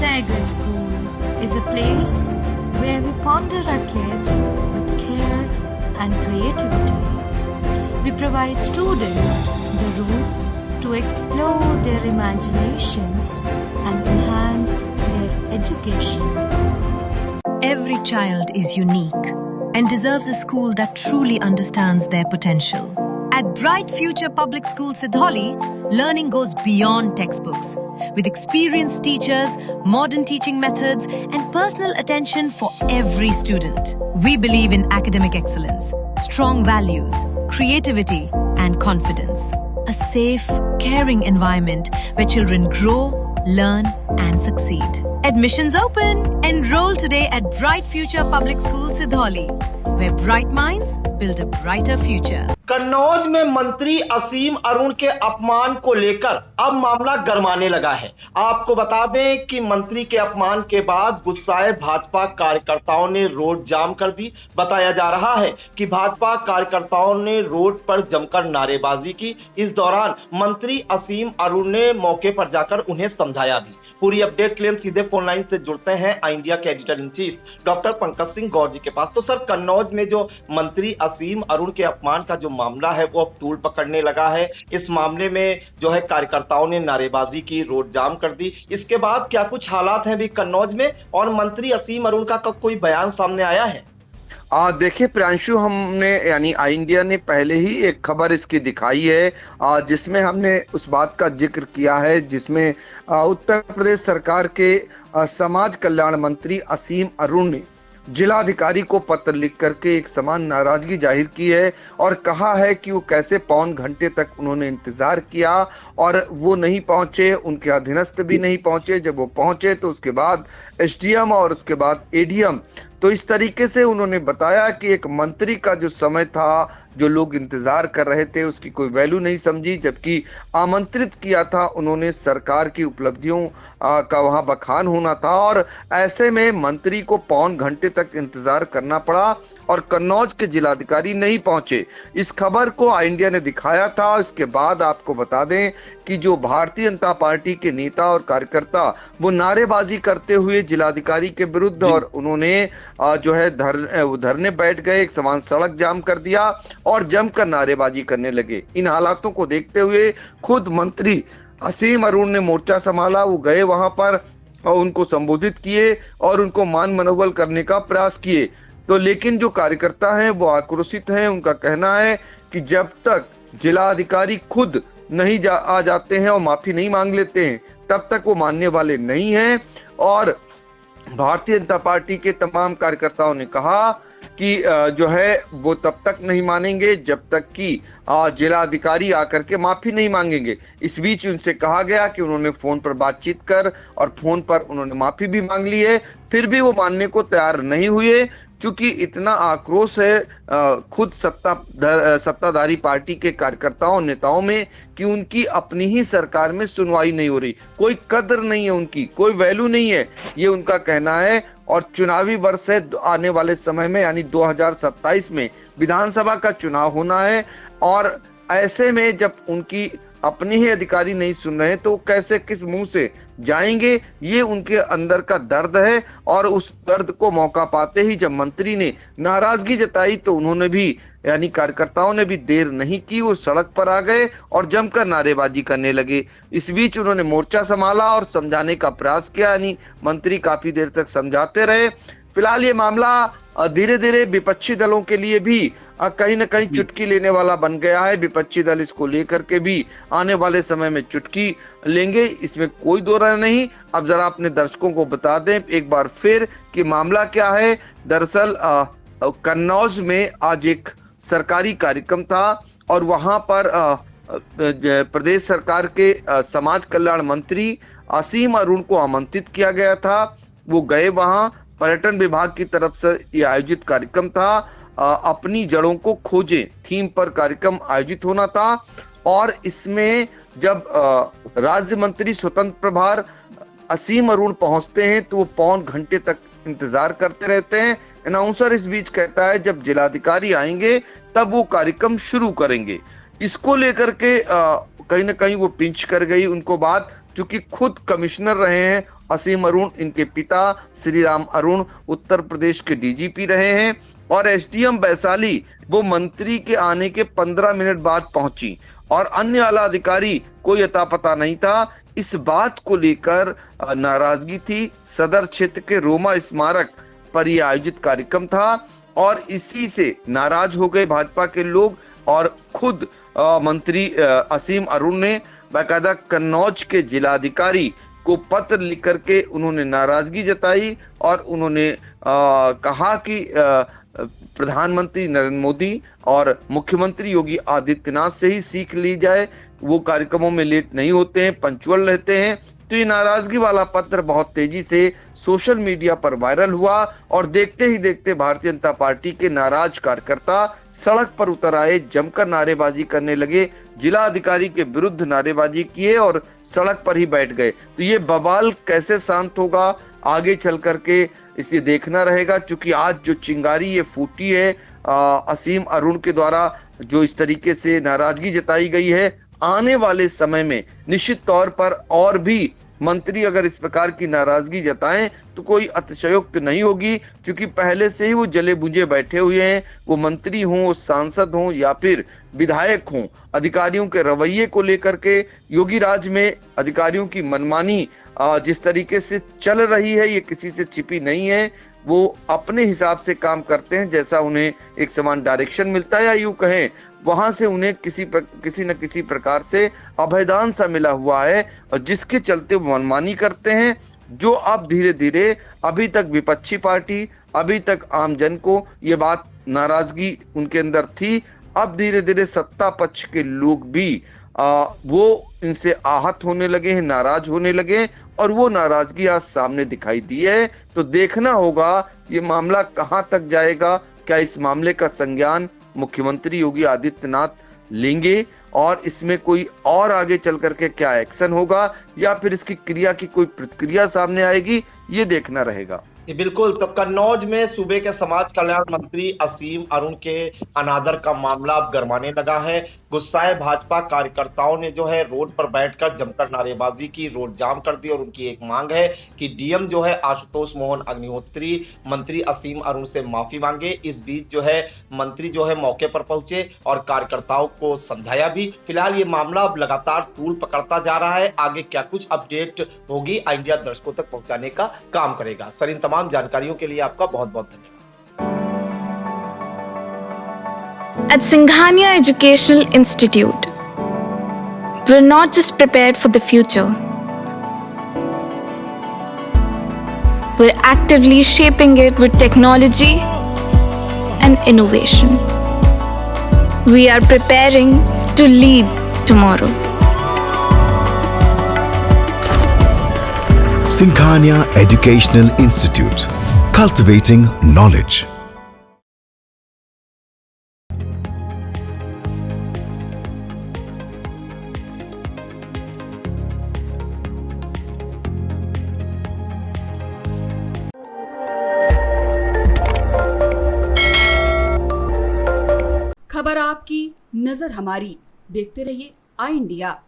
Sagar School is a place where we ponder our kids with care and creativity. We provide students the room to explore their imaginations and enhance their education. Every child is unique and deserves a school that truly understands their potential. At Bright Future Public School Sidhauli, learning goes beyond textbooks. With experienced teachers, modern teaching methods, and personal attention for every student. We believe in academic excellence, strong values, creativity, and confidence. A safe, caring environment where children grow, learn, and succeed. Admissions open! Enroll today at Bright Future Public School Sidhauli, where bright minds build a brighter future. Kannauj में मंत्री असीम अरुण के अपमान को लेकर अब मामला गरमाने लगा है। आपको बता दें कि मंत्री के अपमान के बाद गुस्साए भाजपा कार्यकर्ताओं ने रोड जाम कर दी। बताया जा रहा है कि भाजपा कार्यकर्ताओं ने रोड पर जमकर नारेबाजी की। इस दौरान मंत्री असीम अरुण ने मौके पर जाकर उन्हें समझाया भी। पूरी अपडेट के लिए हम सीधे फोन लाइन से जुड़ते हैं इंडिया के editor in chief doctor Pankaj Singh Gaur ji के पास। तो सर, कन्नौज में जो मंत्री असीम अरुण के अपमान का जो मामला है वो अब तूल पकड़ने लगा है। इस मामले में जो है कार्यकर्ताओं ने नारेबाजी की, रोड जाम कर दी। इसके बाद क्या कुछ हालात हैं भी कन्नौज में, और मंत्री असीम अरुण का कोई बयान सामने आया है? देखिए प्रियांशु, हमने यानी आई इंडिया ने पहले ही एक खबर इसकी दिखाई है जिसमें हमने उस बात का जिक्र किया है जिसमें उत्तर प्रदेश सरकार के समाज कल्याण मंत्री असीम अरुण ने जिलाधिकारी को पत्र लिख करके एक समान नाराजगी जाहिर की है और कहा है कि वो कैसे पौन घंटे तक उन्होंने इंतजार किया और वो नहीं पहुंचे, उनके अधीनस्थ भी नहीं पहुंचे। जब वो पहुंचे तो उसके बाद एसडीएम और उसके बाद एडीएम, तो इस तरीके से उन्होंने बताया कि एक मंत्री का जो समय था, जो लोग इंतजार कर रहे थे, उसकी कोई वैल्यू नहीं समझी, जबकि आमंत्रित किया था उन्होंने सरकार की उपलब्धियों का वहां बखान होना था और ऐसे में मंत्री को पौन घंटे तक इंतजार करना पड़ा और कन्नौज के जिलाधिकारी नहीं पहुंचे। इस खबर को आई इंडिया ने दिखाया था। इसके बाद आपको बता दें कि जो भारतीय जनता पार्टी के नेता और कार्यकर्ता वो नारेबाजी करते हुए जिलाधिकारी के विरुद्ध और उन्होंने जो है धरने बैठ गए, एक समान सड़क जाम कर दिया और जमकर नारेबाजी करने लगे। इन हालातों को देखते हुए खुद मंत्री असीम अरुण ने मोर्चा संभाला। वो गए वहां पर और उनको संबोधित किए और उनको मान मनोबल करने का प्रयास किए। तो लेकिन जो कार्यकर्ता हैं वो आक्रोशित हैं। उनका कहना है कि जब तक जिलाधिकारी खुद नहीं आ जाते हैं और माफी नहीं मांग लेते हैं तब तक वो मानने वाले नहीं हैं। और भारतीय जनता पार्टी के तमाम कार्यकर्ताओं ने कहा कि जो है वो तब तक नहीं मानेंगे जब तक कि जिलाधिकारी आकर के माफी नहीं मांगेंगे। इस बीच उनसे कहा गया कि उन्होंने फोन पर बातचीत कर और फोन पर उन्होंने माफी भी मांग ली है, फिर भी वो मानने को तैयार नहीं हुए। चूंकि इतना आक्रोश है खुद सत्ताधारी पार्टी के कार्यकर्ताओं नेताओं में कि उनकी अपनी ही सरकार में सुनवाई नहीं हो रही, कोई कदर नहीं है उनकी, कोई वैल्यू नहीं है, ये उनका कहना है। और चुनावी वर्ष है, आने वाले समय में यानी 2027 में विधानसभा का चुनाव होना है और ऐसे में जब उनकी अपने ही अधिकारी नहीं सुन रहे तो कैसे, किस मुंह से जाएंगे, ये उनके अंदर का दर्द है। और उस दर्द को मौका पाते ही जब मंत्री ने नाराजगी जताई तो उन्होंने भी यानी कार्यकर्ताओं ने भी देर नहीं की, वो सड़क पर आ गए और जमकर नारेबाजी करने लगे। इस बीच उन्होंने मोर्चा संभाला और समझाने का प्रयास किया, यानी मंत्री काफी देर तक समझाते रहे। फिलहाल ये मामला धीरे धीरे विपक्षी दलों के लिए भी कहीं न कहीं चुटकी लेने वाला बन गया है। विपक्षी दल इसको लेकर के भी आने वाले समय में चुटकी लेंगे, इसमें कोई दो राय नहीं। अब जरा अपने दर्शकों को बता दें एक बार फिर कि मामला क्या है। दरअसल कन्नौज में आज एक सरकारी कार्यक्रम था और वहां पर प्रदेश सरकार के समाज कल्याण मंत्री असीम अरुण को आमंत्रित किया गया था। वो गए वहां, पर्यटन विभाग की तरफ से ये आयोजित कार्यक्रम था। अपनी जड़ों को खोजें थीम पर कार्यक्रम आयोजित होना था और इसमें जब राज्य मंत्री स्वतंत्र प्रभार असीम अरुण पहुंचते हैं तो वो पौन घंटे तक इंतजार करते रहते हैं। अनाउंसर इस बीच कहता है जब जिलाधिकारी आएंगे तब वो कार्यक्रम शुरू करेंगे। इसको लेकर के कहीं ना कहीं वो पिंच कर गई उनको बात, चूंकि खुद कमिश्नर रहे हैं असीम अरुण, इनके पिता श्री राम अरुण उत्तर प्रदेश के डीजीपी रहे हैं और एसडीएम वैशाली वो मंत्री के आने के 15 मिनट बाद पहुंची और अन्य आला अधिकारी कोई अता पता नहीं था। इस बात को लेकर नाराजगी थी। सदर क्षेत्र के रोमा स्मारक पर यह आयोजित कार्यक्रम था और इसी से नाराज हो गए भाजपा के लोग और खुद मंत्री असीम अरुण ने बाकायदा कन्नौज के जिलाधिकारी को पत्र लिख करके उन्होंने नाराजगी जताई और उन्होंने कहा कि प्रधानमंत्री नरेंद्र मोदी और मुख्यमंत्री योगी आदित्यनाथ से ही सीख ली जाए। वो कार्यक्रमों में लेट नहीं होते हैं, पंक्चुअल रहते हैं। तो ये नाराजगी वाला पत्र बहुत तेजी से सोशल मीडिया पर वायरल हुआ और देखते ही देखते भारतीय जनता पार्टी के नाराज कार्यकर्ता सड़क पर उतर आए, जमकर नारेबाजी करने लगे, जिला अधिकारी के विरुद्ध नारेबाजी किए और सड़क पर ही बैठ गए। तो ये बवाल कैसे शांत होगा आगे चल करके इसे देखना रहेगा, क्योंकि आज जो चिंगारी ये फूटी है असीम अरुण के द्वारा जो इस तरीके से नाराजगी जताई गई है, आने वाले समय में निश्चित तौर पर और भी मंत्री अगर इस प्रकार की नाराजगी जताएं तो कोई अतिशयोक्त नहीं होगी, क्योंकि पहले से ही वो जले बुझे बैठे हुए हैं। वो मंत्री हों, सांसद हों या फिर विधायक हों, अधिकारियों के रवैये को लेकर के योगी राज में अधिकारियों की मनमानी जिस तरीके से चल रही है ये किसी से छिपी नहीं है। वो अपने हिसाब से काम करते हैं, जैसा उन्हें एक समान डायरेक्शन मिलता है या यूं कहें वहां से उन्हें किसी न किसी प्रकार से अभयदान सा मिला हुआ है और जिसके चलते वो मनमानी करते हैं, जो अब धीरे धीरे अभी तक विपक्षी पार्टी, अभी तक आमजन को ये बात नाराजगी उनके अंदर थी, अब धीरे धीरे सत्ता पक्ष के लोग भी वो इनसे आहत होने लगे हैं, नाराज होने लगे और वो नाराजगी आज सामने दिखाई दी है। तो देखना होगा ये मामला कहां तक जाएगा, क्या इस मामले का संज्ञान मुख्यमंत्री योगी आदित्यनाथ लेंगे और इसमें कोई और आगे चल करके क्या एक्शन होगा या फिर इसकी क्रिया की कोई प्रतिक्रिया सामने आएगी, ये देखना रहेगा। बिल्कुल। तो कन्नौज में सूबे के समाज कल्याण मंत्री असीम अरुण के अनादर का मामला अब गरमाने लगा है। गुस्साए भाजपा कार्यकर्ताओं ने जो है रोड पर बैठकर जमकर नारेबाजी की, रोड जाम कर दी और उनकी एक मांग है कि डीएम जो है आशुतोष मोहन अग्निहोत्री मंत्री असीम अरुण से माफी मांगे। इस बीच जो है मंत्री जो है मौके पर पहुंचे और कार्यकर्ताओं को समझाया भी। फिलहाल ये मामला अब लगातार तूल पकड़ता जा रहा है। आगे क्या कुछ अपडेट होगी इंडिया दर्शकों तक पहुंचाने का काम करेगा। सर, इन तमाम जानकारियों के लिए आपका बहुत बहुत धन्यवाद। At Singhania Educational Institute, we're not just prepared for the future, we're actively shaping it with technology and innovation. We are preparing to lead tomorrow. Singhania Educational Institute, cultivating knowledge. खबर आपकी, नजर हमारी। देखते रहिए आई इंडिया।